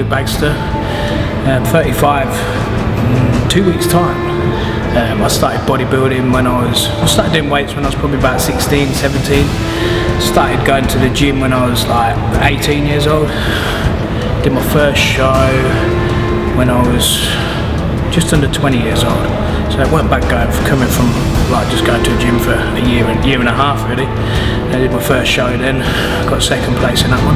Bagster. 35 in 2 weeks time. I started bodybuilding when I started doing weights when I was probably about 16, 17. Started going to the gym when I was like 18 years old. Did my first show when I was just under 20 years old. So I went back coming from like just going to a gym for a year and a half really. I did my first show then, got second place in that one.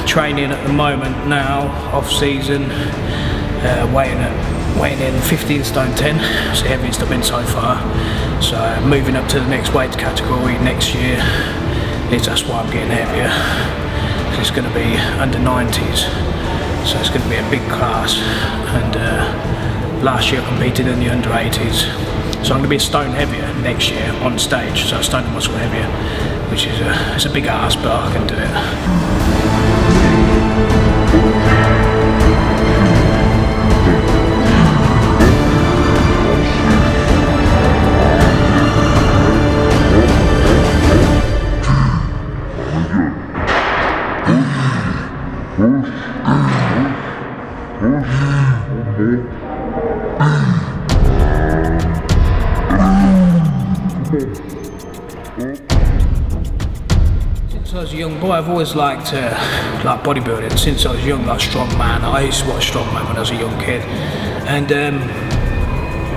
Training at the moment now, off season, weighing in 15 stone 10, it's the heaviest I've been so far. So moving up to the next weight category next year, that's why I'm getting heavier. It's going to be under 90s, so it's going to be a big class. And last year I competed in the under 80s, so I'm going to be a stone heavier next year on stage, so a stone and muscle heavier, which is it's a big ask, but I can do it. Since I was a young boy, I've always liked bodybuilding. Since I was young, like strongman. I used to watch strongman when I was a young kid, and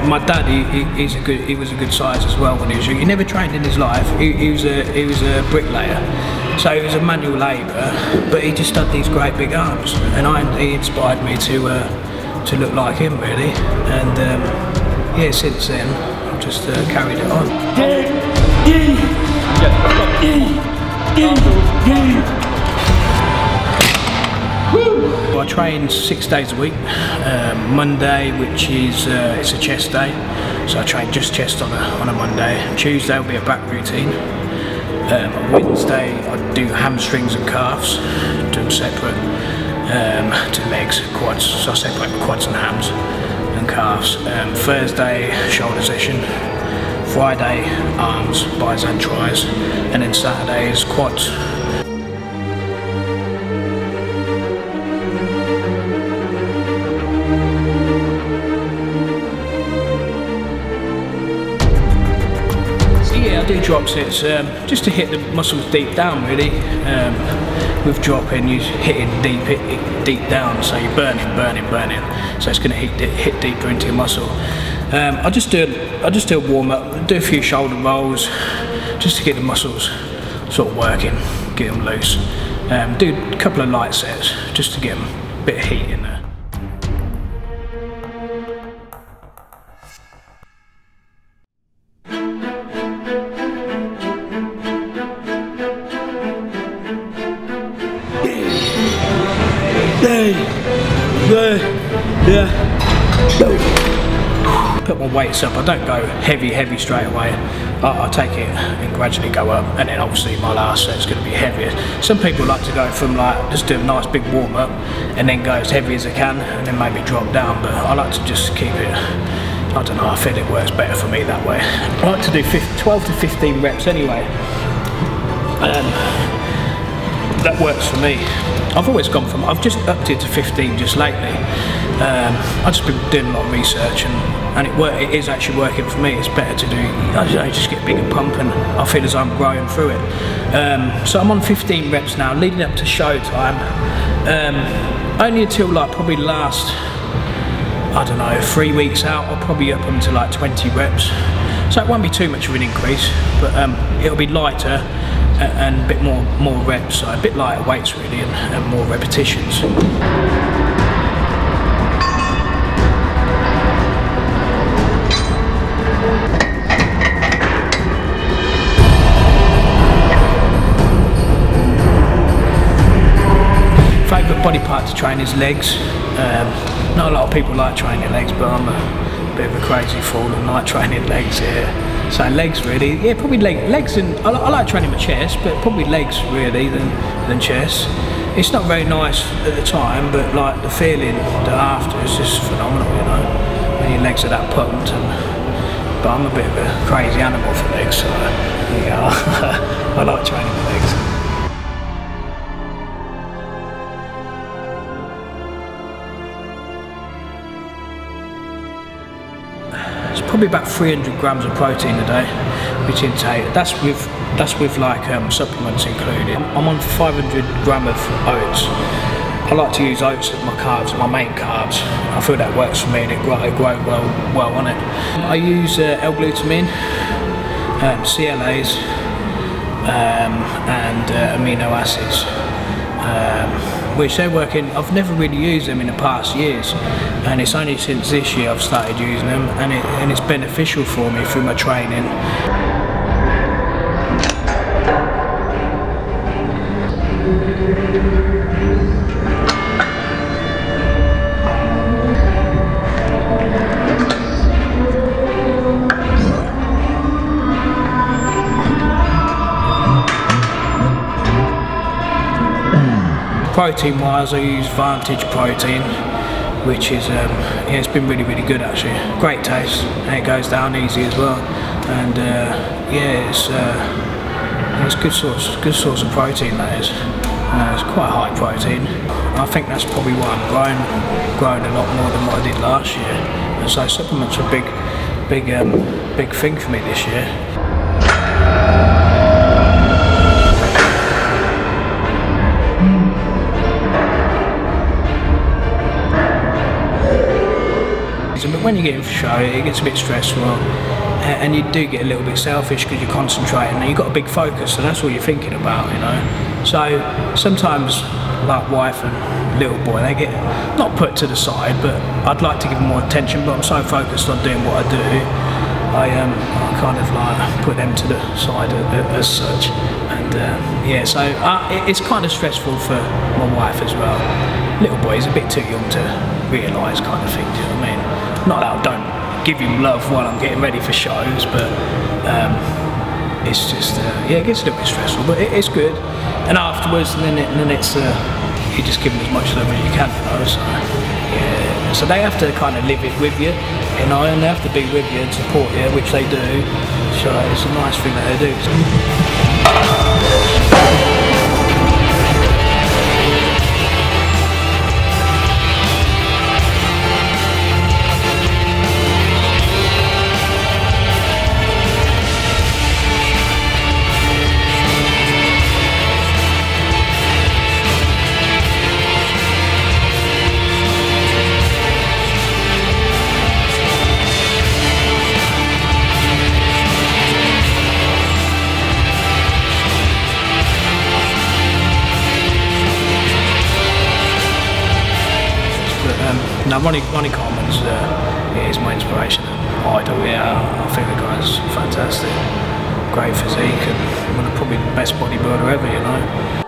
my dad, he was a good size as well when he was young. He never trained in his life. He was a bricklayer, so he was a manual labourer, but he just had these great big arms, and he inspired me to look like him really. And yeah, since then I've just carried it on. I train 6 days a week. Monday, which is it's a chest day, so I train just chest on a Monday. Tuesday will be a back routine. Wednesday I do hamstrings and calves, do them separate. To legs, quads, so I separate the quads and hams and calves. Thursday, shoulder session. Friday, arms, bis and tris, and then Saturday is quads. I do drop sets just to hit the muscles deep down really. With dropping, you're hitting deep down, so you're burning, so it's going to hit deeper into your muscle. I just do a warm up, do a few shoulder rolls just to get the muscles sort of working, get them loose. Do a couple of light sets just to get them a bit of heat in there. Put my weights up. I don't go heavy straight away. I take it and gradually go up, and then obviously my last set's going to be heavier. Some people like to go from like just do a nice big warm up and then go as heavy as I can and then maybe drop down, but I like to just keep it, I don't know, I feel it works better for me that way. I like to do 12 to 15 reps anyway. That works for me. I've just upped it to 15 just lately. I've just been doing a lot of research, and it is actually working for me. It's better to do, I just get a bigger pump and I feel as I'm growing through it. So I'm on 15 reps now, leading up to show time. Only until like probably last, I don't know, 3 weeks out, I'll probably up them to like 20 reps. So it won't be too much of an increase, but it'll be lighter and a bit more reps, so a bit lighter weights really, and more repetitions. Favourite body part to train is legs. Not a lot of people like training legs, but I'm a bit of a crazy fool and like training legs, yeah. So legs really, yeah, probably legs, and I like training my chest, but probably legs really than chest. It's not very nice at the time, but like the feeling after is just phenomenal, you know, when your legs are that pumped. But I'm a bit of a crazy animal for legs, so yeah, I like training my legs. It's probably about 300 grams of protein a day, which intake. That's with like supplements included. I'm on 500 gram of oats. I like to use oats as my carbs, my main carbs. I feel that works for me and it grows well on it. I use L-glutamine, CLAs, and amino acids. Which they're working, I've never really used them in the past years, and it's only since this year I've started using them, and it's beneficial for me through my training. Protein wise, I use Vantage protein, which is yeah, it's been really good actually. Great taste, and it goes down easy as well. And yeah, it's good source of protein, that is. It's quite high protein. I think that's probably why I'm growing a lot more than what I did last year. And so supplements are a big thing for me this year. But when you get in for show, it gets a bit stressful, and you do get a little bit selfish because you're concentrating and you've got a big focus, so that's all you're thinking about, you know. So sometimes, like wife and little boy, they get not put to the side, but I'd like to give them more attention, but I'm so focused on doing what I do, I kind of like put them to the side as such. And yeah, so it's kind of stressful for my wife as well. Little boy is a bit too young to realise, kind of thing, do you know what I mean? Not that I don't give him love while I'm getting ready for shows, but it's just, yeah, it gets a little bit stressful, but it's good. And afterwards, and then it's, you just give them as much love as you can, you know, so, yeah. So they have to kind of live it with you, you know, and they have to be with you and support you, which they do, so it's a nice thing that they do. Now Ronnie Coleman's is my inspiration and idol. Yeah, I think the guy's fantastic, great physique, and probably the best bodybuilder ever, you know.